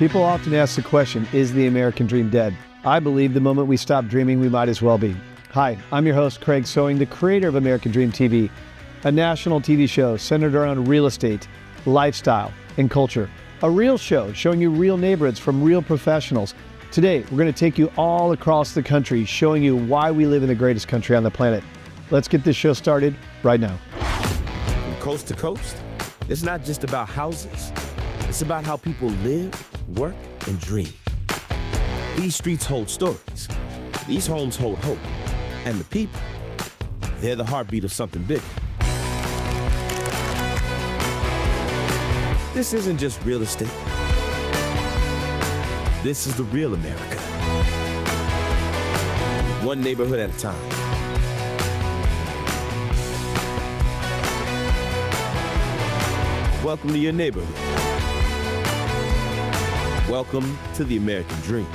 People often ask the question, is the American dream dead? I believe the moment we stop dreaming, we might as well be. Hi, I'm your host, Craig Sewing, the creator of American Dream TV, a national TV show centered around real estate, lifestyle, and culture. A real show showing you real neighborhoods from real professionals. Today, we're going to take you all across the country, showing you why we live in the greatest country on the planet. Let's get this show started right now. From coast to coast, it's not just about houses. It's about how people live, work, and dream. These streets hold stories. These homes hold hope. And the people, they're the heartbeat of something bigger. This isn't just real estate. This is the real America. One neighborhood at a time. Welcome to your neighborhood. Welcome to the American dream.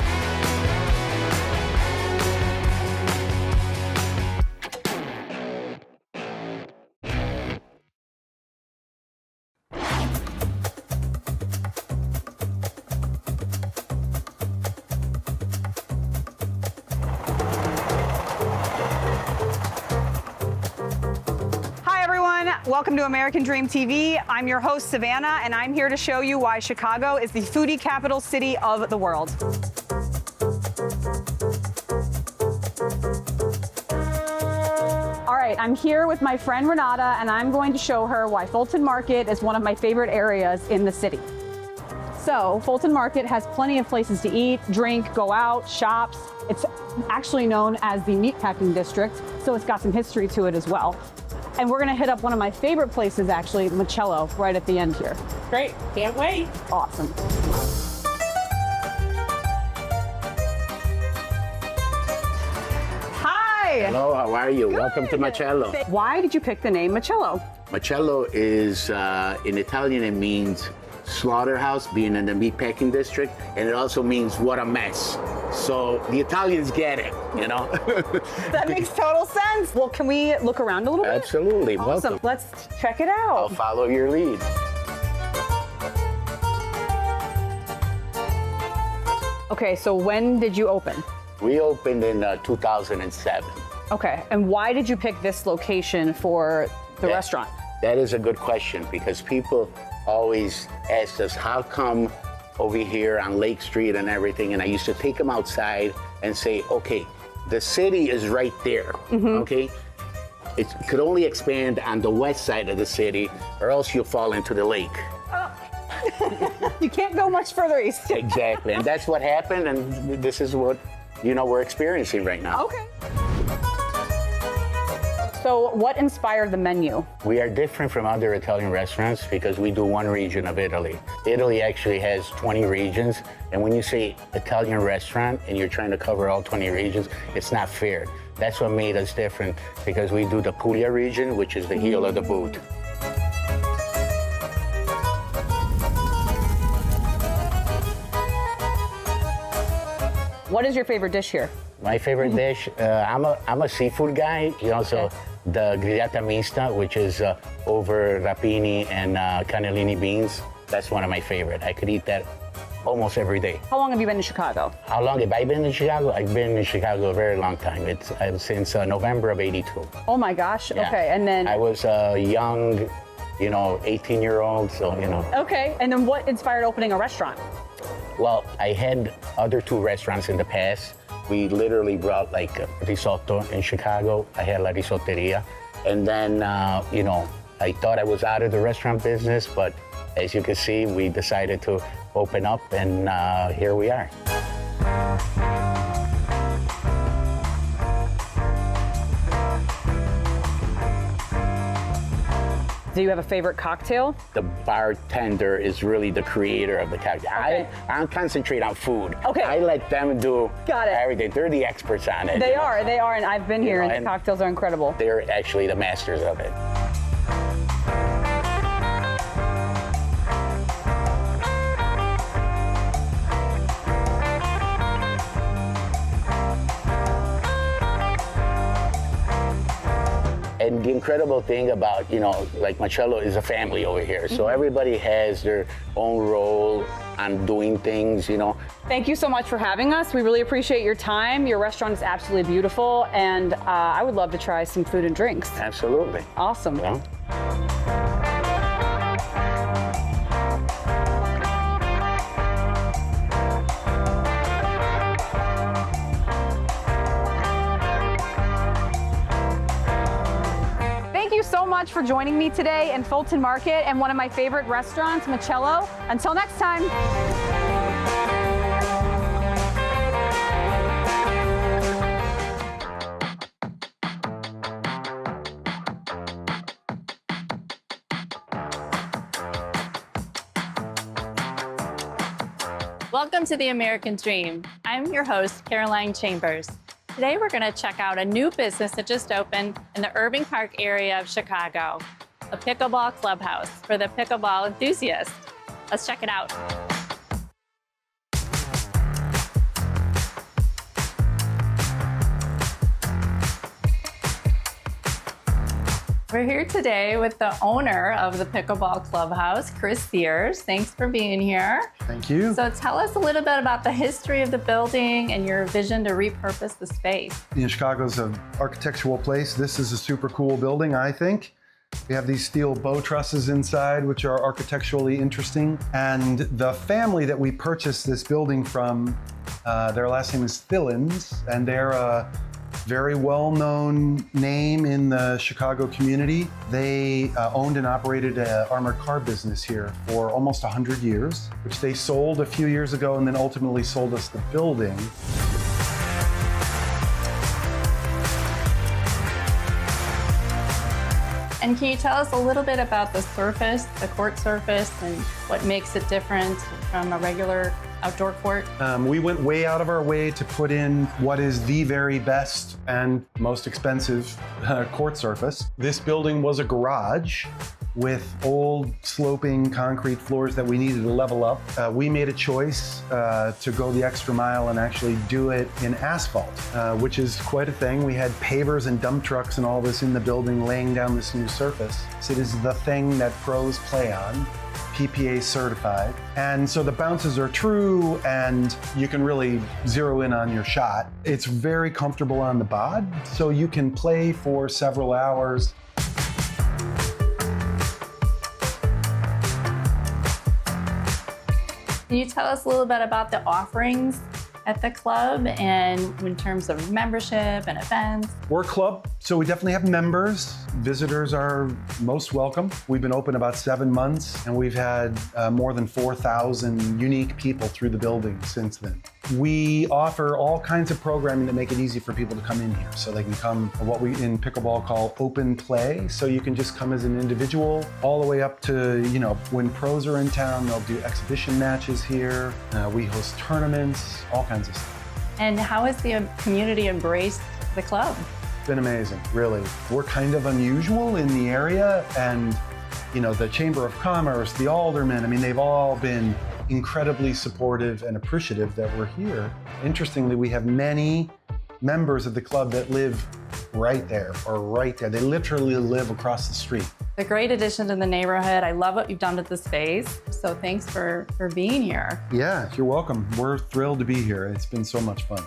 Welcome to American Dream TV. I'm your host, Savannah, and I'm here to show you why Chicago is the foodie capital city of the world. All right, I'm here with my friend Renata, and I'm going to show her why Fulton Market is one of my favorite areas in the city. So, Fulton Market has plenty of places to eat, drink, go out, shops. It's actually known as the meatpacking district, so it's got some history to it as well. And we're gonna hit up one of my favorite places, actually, Machello, right at the end here. Great, can't wait. Awesome. Hi. Hello, how are you? Good. Welcome to Machello. Why did you pick the name Machello? Machello is, in Italian, it means slaughterhouse, being in the meatpacking district, and it also means what a mess. So the Italians get it, you know? That makes total sense. Well, can we look around a little bit? Absolutely, Awesome. welcome. Let's check it out. I'll follow your lead. Okay, so when did you open? We opened in 2007. Okay, and why did you pick this location for the restaurant? That is a good question, because people always ask us, how come over here on Lake Street and everything? And I used to take them outside and say, okay, the city is right there, okay? It could only expand on the west side of the city, or else you'll fall into the lake. You can't go much further east. Exactly, and that's what happened, and this is what, you know, we're experiencing right now. Okay. So what inspired the menu? We are different from other Italian restaurants because we do one region of Italy. Italy actually has 20 regions, and when you say Italian restaurant and you're trying to cover all 20 regions, it's not fair. That's what made us different, because we do the Puglia region, which is the heel of the boot. What is your favorite dish here? My favorite dish, I'm a seafood guy, you know, so the grigliata mista, which is over rapini and cannellini beans, that's one of my favorite. I could eat that almost every day. How long have you been in Chicago? How long have I been in Chicago? I've been in Chicago a very long time. It's since November of '82. Oh my gosh, Yeah. okay, and then... I was a young, you know, 18-year-old, so, you know. Okay, and then what inspired opening a restaurant? Well, I had other two restaurants in the past. We literally brought like risotto in Chicago. I had La Risotteria. And then, you know, I thought I was out of the restaurant business, but as you can see, we decided to open up, and here we are. Do you have a favorite cocktail? The bartender is really the creator of the cocktail. Okay. I concentrate on food. Okay. I let them do Got it. everything. They're the experts on it. They you know? are, and I've been here, know, and the cocktails are incredible. They're actually the masters of it. And the incredible thing about, like Marcello is a family over here. So everybody has their own role on doing things, Thank you so much for having us. We really appreciate your time. Your restaurant is absolutely beautiful, and I would love to try some food and drinks. Absolutely. Awesome. Yeah. Thank you so much for joining me today in Fulton Market and one of my favorite restaurants, Marcello. Until next time. Welcome to the American Dream. I'm your host, Caroline Chambers. Today we're going to check out a new business that just opened in the Irving Park area of Chicago, a pickleball clubhouse for the pickleball enthusiast. Let's check it out. We're here today with the owner of the Pickleball Clubhouse, Chris Sears. Thanks for being here. Thank you. So tell us a little bit about the history of the building and your vision to repurpose the space. Chicago's an architectural place. This is a super cool building, I think. We have these steel bow trusses inside, which are architecturally interesting. And the family that we purchased this building from, their last name is Thillins, and they're a very well-known name in the Chicago community. They owned and operated an armored car business here for almost 100 years, which they sold a few years ago and then ultimately sold us the building. And can you tell us a little bit about the surface, the court surface, and what makes it different from a regular outdoor court? We went way out of our way to put in what is the very best and most expensive court surface. This building was a garage with old sloping concrete floors that we needed to level up. We made a choice to go the extra mile and actually do it in asphalt, which is quite a thing. We had pavers and dump trucks and all this in the building laying down this new surface. So it is the thing that pros play on, PPA certified. And so the bounces are true and you can really zero in on your shot. It's very comfortable on the bod, so you can play for several hours. Can you tell us a little bit about the offerings at the club and in terms of membership and events? We're a club, so we definitely have members. Visitors are most welcome. We've been open about 7 months and we've had more than 4,000 unique people through the building since then. We offer all kinds of programming that make it easy for people to come in here. So they can come what we in pickleball call open play. So you can just come as an individual all the way up to, when pros are in town, they'll do exhibition matches here. We host tournaments, all kinds of stuff. And how has the community embraced the club? It's been amazing, really. We're kind of unusual in the area, and the Chamber of Commerce, the aldermen, they've all been incredibly supportive and appreciative that we're here. Interestingly, we have many members of the club that live right there or right there. They literally live across the street. A great addition to the neighborhood. I love what you've done to the space. So thanks for being here. Yeah, you're welcome. We're thrilled to be here. It's been so much fun.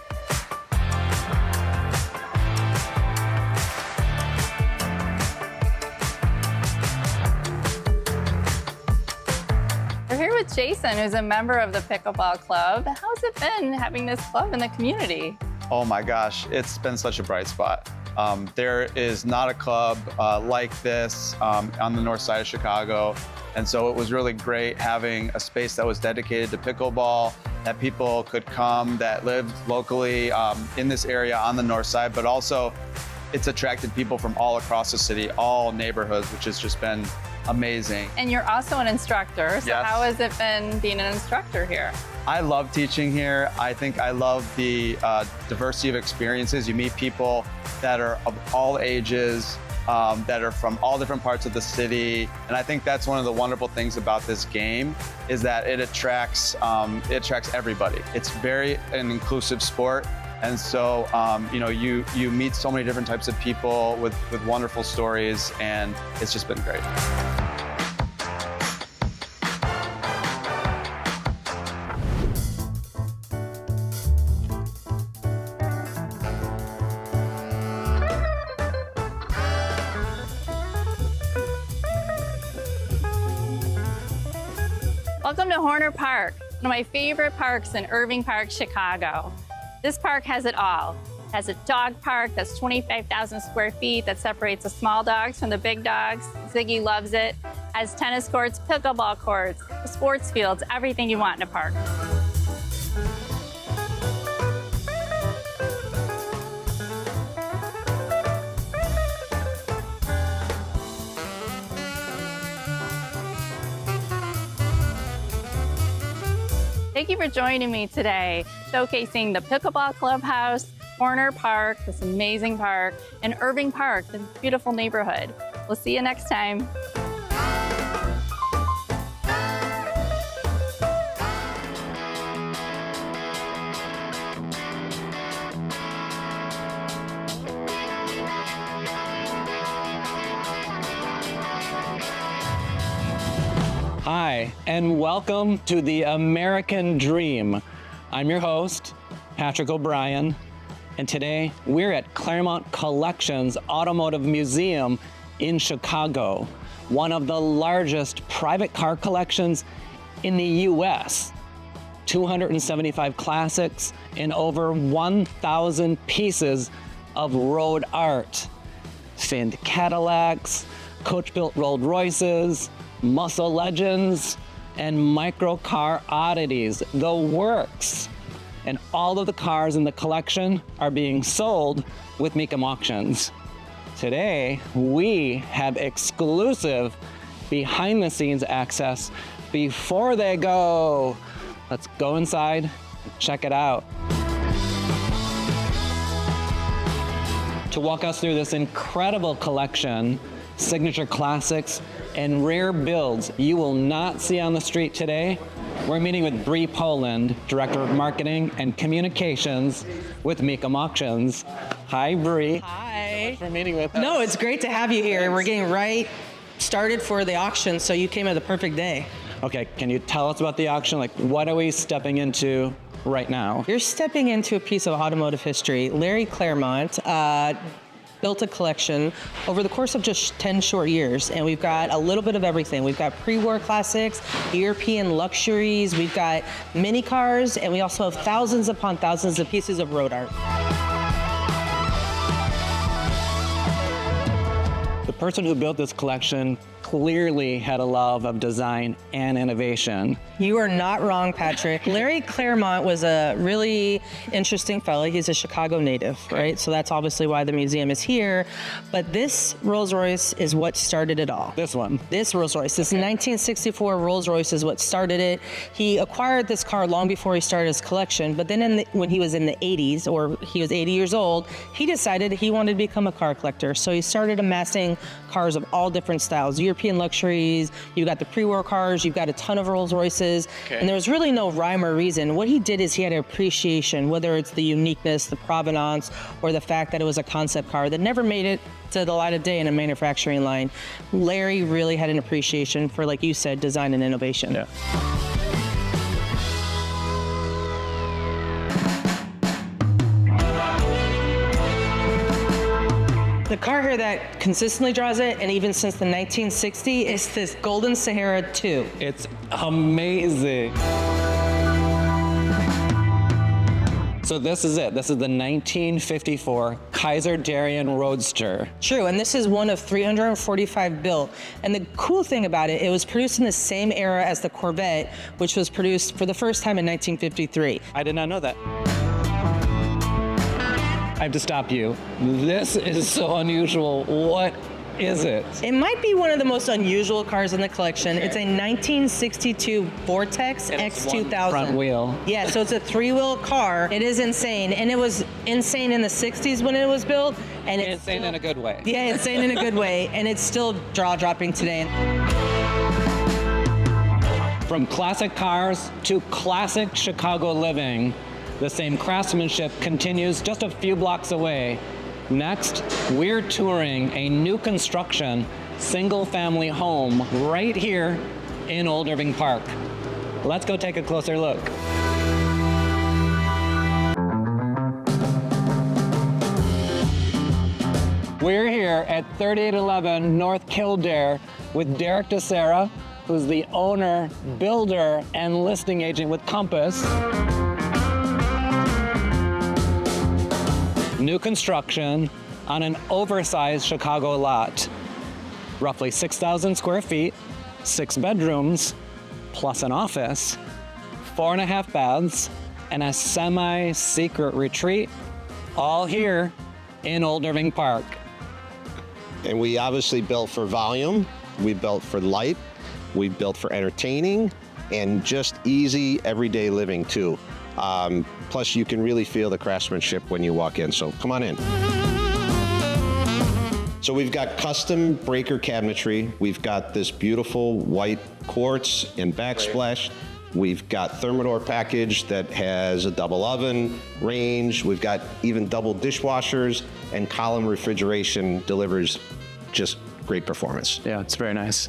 We're here with Jason, who's a member of the Pickleball Club. How's it been having this club in the community? Oh my gosh, it's been such a bright spot. There is not a club like this on the north side of Chicago. And so it was really great having a space that was dedicated to pickleball, that people could come that lived locally in this area on the north side, but also it's attracted people from all across the city, all neighborhoods, which has just been amazing. And you're also an instructor, so Yes. How has it been being an instructor here? I love teaching here. I think I love the diversity of experiences. You meet people that are of all ages, that are from all different parts of the city. And I think that's one of the wonderful things about this game is that it attracts everybody. It's very an inclusive sport. And so, you meet so many different types of people with wonderful stories, and it's just been great. Welcome to Horner Park, one of my favorite parks in Irving Park, Chicago. This park has it all. It has a dog park that's 25,000 square feet that separates the small dogs from the big dogs. Ziggy loves it. It has tennis courts, pickleball courts, sports fields, everything you want in a park. Thank you for joining me today, showcasing the Pickleball Clubhouse, Horner Park, this amazing park, and Irving Park, the beautiful neighborhood. We'll see you next time. Hi, and welcome to the American Dream. I'm your host, Patrick O'Brien, and today we're at Klairmont Kollections Automotive Museum in Chicago, one of the largest private car collections in the US. 275 classics and over 1,000 pieces of road art. Finned Cadillacs, coach-built Rolls Royces, muscle legends, and micro car oddities, the works. And all of the cars in the collection are being sold with Mecum auctions. Today, we have exclusive behind the scenes access before they go. Let's go inside and check it out. To walk us through this incredible collection, signature classics, and rare builds you will not see on the street today, we're meeting with Bree Poland, Director of Marketing and Communications with Mecum Auctions. Hi, Bree. Hi. Thanks for meeting with us. No, it's great to have you here. We're getting right started for the auction, so you came at the perfect day. Okay, can you tell us about the auction? Like, what are we stepping into right now? You're stepping into a piece of automotive history. Larry Klairmont built a collection over the course of just 10 short years, and we've got a little bit of everything. We've got pre-war classics, European luxuries, we've got mini cars, and we also have thousands upon thousands of pieces of road art. The person who built this collection clearly had a love of design and innovation. You are not wrong, Patrick. Larry Klairmont was a really interesting fellow. He's a Chicago native, right? So that's obviously why the museum is here. But this Rolls Royce is what started it all. This one? This Rolls Royce. This 1964 Rolls Royce is what started it. He acquired this car long before he started his collection, but then when he was in the 80s, or he was 80 years old, he decided he wanted to become a car collector. So he started amassing cars of all different styles. European luxuries, you've got the pre-war cars, you've got a ton of Rolls Royces, and there was really no rhyme or reason. What he did is he had an appreciation, whether it's the uniqueness, the provenance, or the fact that it was a concept car that never made it to the light of day in a manufacturing line. Larry really had an appreciation for, like you said, design and innovation. Yeah. The car here that consistently draws it, and even since the 1960s, is this Golden Sahara 2. It's amazing. So this is it. This is the 1954 Kaiser Darien Roadster. True, and this is one of 345 built. And the cool thing about it, it was produced in the same era as the Corvette, which was produced for the first time in 1953. I did not know that. I have to stop you. This is so unusual. What is it? It might be one of the most unusual cars in the collection. Okay. It's a 1962 Vortex X2000. Front wheel. Yeah, so it's a 3-wheel car. It is insane, and it was insane in the 60s when it was built. And it's insane in a good way. Yeah, insane in a good way, and it's still jaw-dropping today. From classic cars to classic Chicago living, The same craftsmanship continues just a few blocks away. Next, we're touring a new construction, single-family home right here in Old Irving Park. Let's go take a closer look. We're here at 3811 North Kildare with Derek DeSera, who's the owner, builder, and listing agent with Compass. New construction on an oversized Chicago lot. Roughly 6,000 square feet, 6 bedrooms, plus an office, 4.5 baths, and a semi-secret retreat, all here in Old Irving Park. And we obviously built for volume, we built for light, we built for entertaining, and just easy everyday living too. Plus you can really feel the craftsmanship when you walk in, so come on in. So we've got custom breaker cabinetry, we've got this beautiful white quartz and backsplash, we've got Thermador package that has a double oven range, we've got even double dishwashers, and column refrigeration delivers just great performance. Yeah, it's very nice.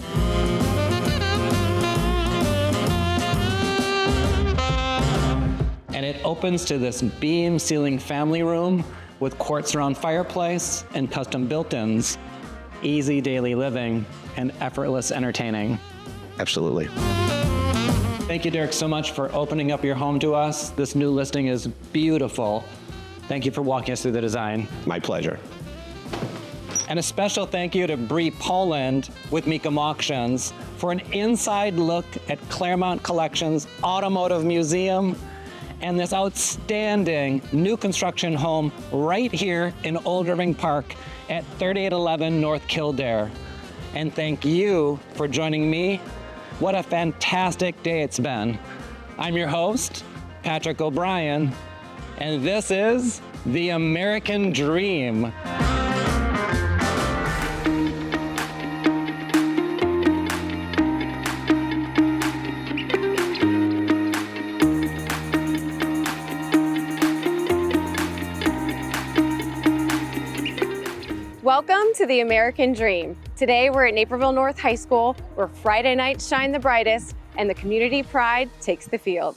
And it opens to this beam ceiling family room with quartz surround fireplace and custom built-ins. Easy daily living and effortless entertaining. Absolutely. Thank you, Derek, so much for opening up your home to us. This new listing is beautiful. Thank you for walking us through the design. My pleasure. And a special thank you to Bree Poland with Mecum Auctions for an inside look at Klairmont Kollections Automotive Museum and this outstanding new construction home right here in Old Irving Park at 3811 North Kildare. And thank you for joining me. What a fantastic day it's been. I'm your host, Patrick O'Brien, and this is The American Dream. Welcome to the American Dream. Today we're at Naperville North High School, where Friday nights shine the brightest and the community pride takes the field.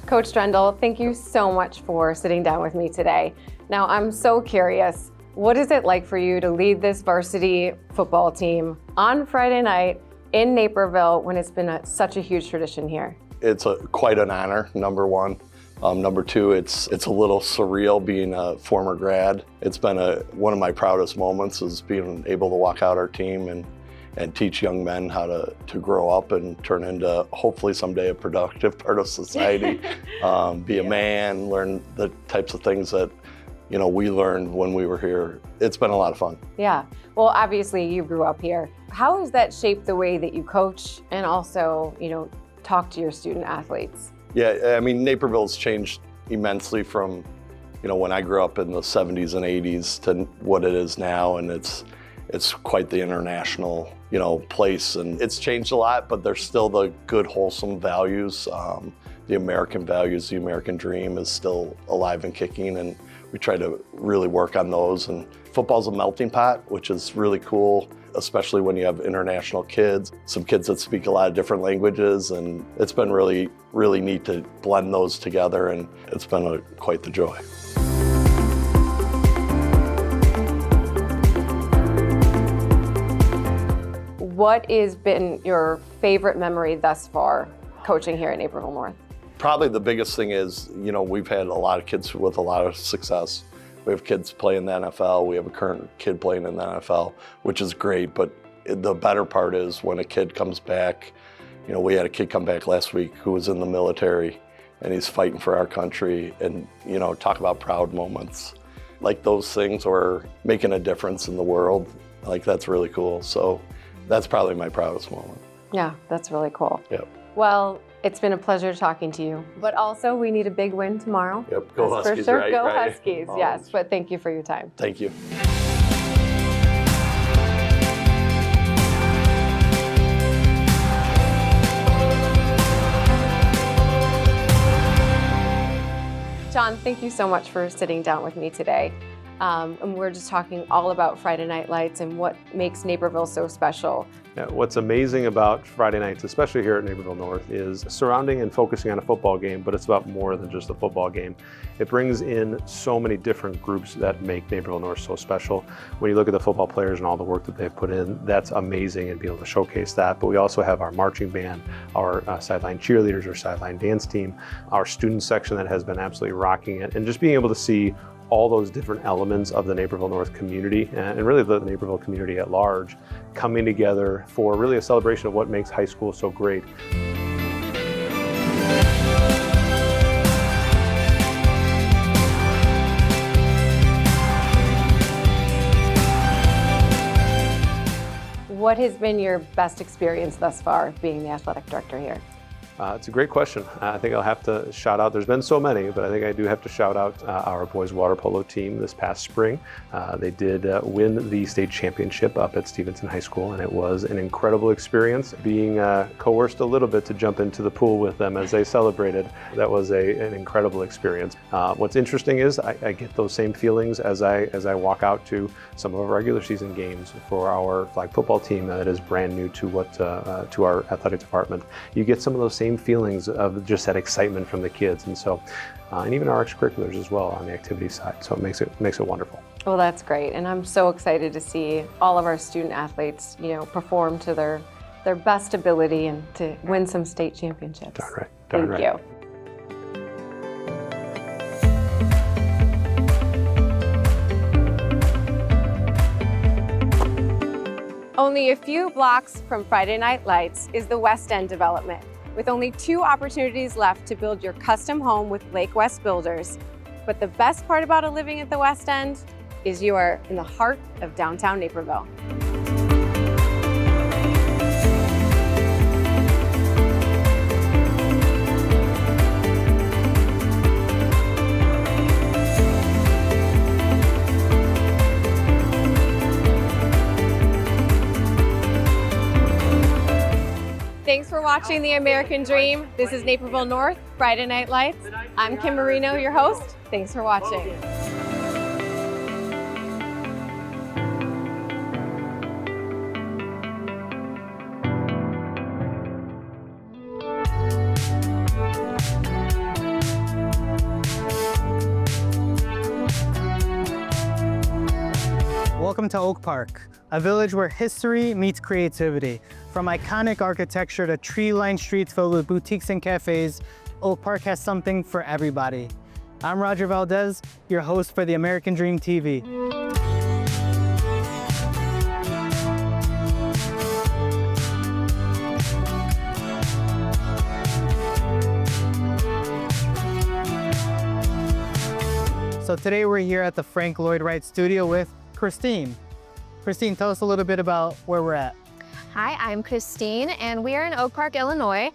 Coach Drendel, thank you so much for sitting down with me today. Now, I'm so curious, what is it like for you to lead this varsity football team on Friday night in Naperville when it's been such a huge tradition here? It's quite an honor, number one. Number two, it's a little surreal being a former grad. It's been one of my proudest moments is being able to walk out our team and teach young men how to grow up and turn into hopefully someday a productive part of society. Be a man, learn the types of things that we learned when we were here. It's been a lot of fun. Yeah, well, obviously you grew up here. How has that shaped the way that you coach and also, talk to your student athletes? Yeah, I mean, Naperville's changed immensely from, when I grew up in the 70s and 80s to what it is now, and it's quite the international, place, and it's changed a lot, but there's still the good, wholesome values. The American values, the American dream is still alive and kicking, and we try to really work on those. And football's a melting pot, which is really cool, especially when you have international kids, some kids that speak a lot of different languages, and it's been really, really neat to blend those together, and it's been quite the joy. What has been your favorite memory thus far coaching here at Naperville North? Probably the biggest thing is, we've had a lot of kids with a lot of success. We have kids playing the NFL. We have a current kid playing in the NFL, which is great. But the better part is when a kid comes back. We had a kid come back last week who was in the military, and he's fighting for our country. And, talk about proud moments. Like those things, or making a difference in the world. Like, that's really cool. So that's probably my proudest moment. Yeah, that's really cool. Yep. Well, it's been a pleasure talking to you, but also we need a big win tomorrow. Yep, go That's Huskies, for sure. right? Go right. Huskies, Always. yes. But thank you for your time. Thank you. John, thank you so much for sitting down with me today. And we're just talking all about Friday Night Lights and what makes Naperville so special. Yeah, what's amazing about Friday nights, especially here at Naperville North, is surrounding and focusing on a football game, but it's about more than just a football game. It brings in so many different groups that make Naperville North so special. When you look at the football players and all the work that they've put in, that's amazing, and being able to showcase that. But we also have our marching band, our sideline cheerleaders, our sideline dance team, our student section that has been absolutely rocking it, and just being able to see all those different elements of the Naperville North community and really the Naperville community at large coming together for really a celebration of what makes high school so great. What has been your best experience thus far being the athletic director here? It's a great question. I think I'll have to shout out, there's been so many, but I think I do have to shout out our boys water polo team this past spring. They did win the state championship up at Stevenson High School, and it was an incredible experience. Being coerced a little bit to jump into the pool with them as they celebrated, that was an incredible experience. What's interesting is I get those same feelings as I walk out to some of our regular season games for our flag football team that is brand new to our athletic department. You get some of those same feelings of just that excitement from the kids, and so and even our extracurriculars as well on the activity side, so it makes it wonderful. Well, that's great, and I'm so excited to see all of our student athletes, perform to their best ability and to win some state championships. Darn right. Thank you. Only a few blocks from Friday Night Lights is the West End development, with only 2 opportunities left to build your custom home with Lake West Builders. But the best part about living at the West End is you are in the heart of downtown Naperville. Thanks for watching The American Dream. This is Naperville North, Friday Night Lights. I'm Kim Marino, your host. Thanks for watching. Welcome to Oak Park, a village where history meets creativity. From iconic architecture to tree-lined streets filled with boutiques and cafes, Oak Park has something for everybody. I'm Roger Valdez, your host for The American Dream TV. So today we're here at the Frank Lloyd Wright studio with Christine. Christine, tell us a little bit about where we're at. Hi, I'm Christine, and we are in Oak Park, Illinois.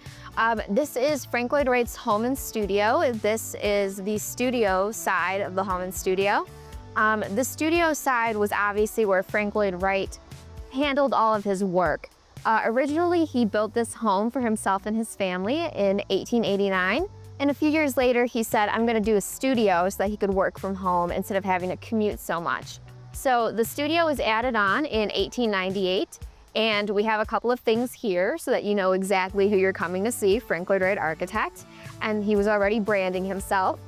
This is Frank Lloyd Wright's home and studio. This is the studio side of the home and studio. The studio side was obviously where Frank Lloyd Wright handled all of his work. Originally, he built this home for himself and his family in 1889. And a few years later, he said, I'm gonna do a studio so that he could work from home instead of having to commute so much. So the studio was added on in 1898. And we have a couple of things here so that you know exactly who you're coming to see, Frank Lloyd Wright architect. And he was already branding himself.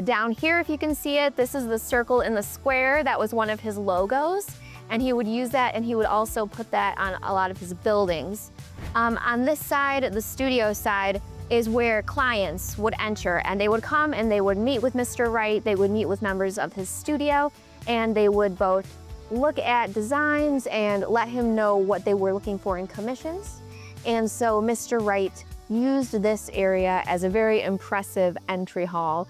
Down here, if you can see it, this is the circle in the square. That was one of his logos. And he would use that, and he would also put that on a lot of his buildings. On this side, the studio side, is where clients would enter, and they would come and they would meet with Mr. Wright. They would meet with members of his studio, and they would both look at designs and let him know what they were looking for in commissions. And so Mr. Wright used this area as a very impressive entry hall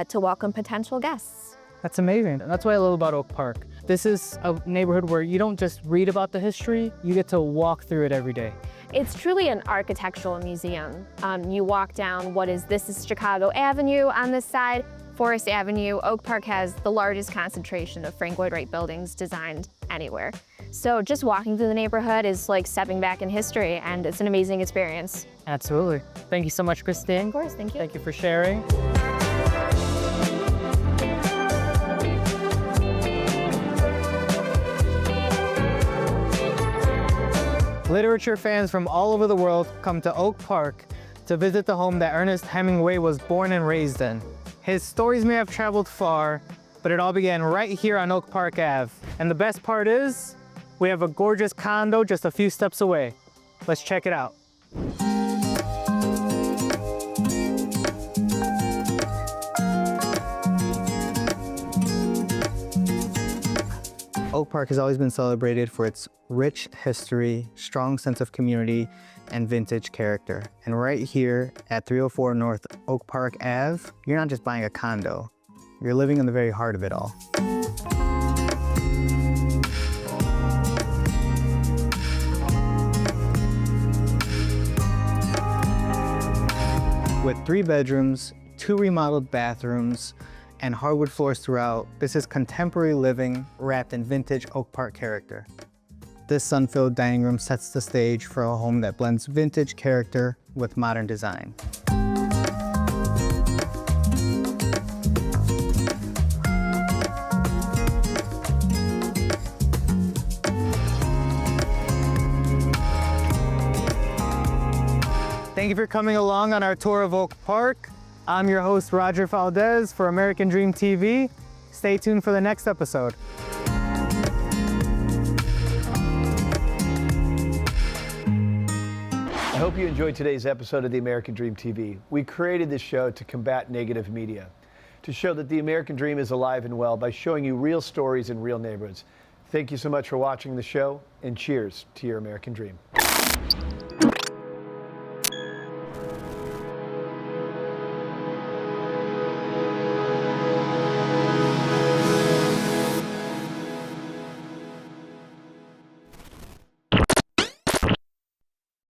to welcome potential guests. That's amazing. That's what I love about Oak Park. This is a neighborhood where you don't just read about the history, you get to walk through it every day. It's truly an architectural museum. You walk down this is Chicago Avenue on this side, Forest Avenue. Oak Park has the largest concentration of Frank Lloyd Wright buildings designed anywhere. So just walking through the neighborhood is like stepping back in history, and it's an amazing experience. Absolutely. Thank you so much, Christine. Of course, thank you. Thank you for sharing. Literature fans from all over the world come to Oak Park to visit the home that Ernest Hemingway was born and raised in. His stories may have traveled far, but it all began right here on Oak Park Ave. And the best part is, we have a gorgeous condo just a few steps away. Let's check it out. Oak Park has always been celebrated for its rich history, strong sense of community, and vintage character. And right here at 304 North Oak Park Ave, you're not just buying a condo, you're living in the very heart of it all. With 3 bedrooms, 2 remodeled bathrooms, and hardwood floors throughout, this is contemporary living wrapped in vintage Oak Park character. This sun-filled dining room sets the stage for a home that blends vintage character with modern design. Thank you for coming along on our tour of Oak Park. I'm your host, Roger Valdez for American Dream TV. Stay tuned for the next episode. I hope you enjoyed today's episode of the American Dream TV. We created this show to combat negative media, to show that the American Dream is alive and well by showing you real stories in real neighborhoods. Thank you so much for watching the show, and cheers to your American Dream.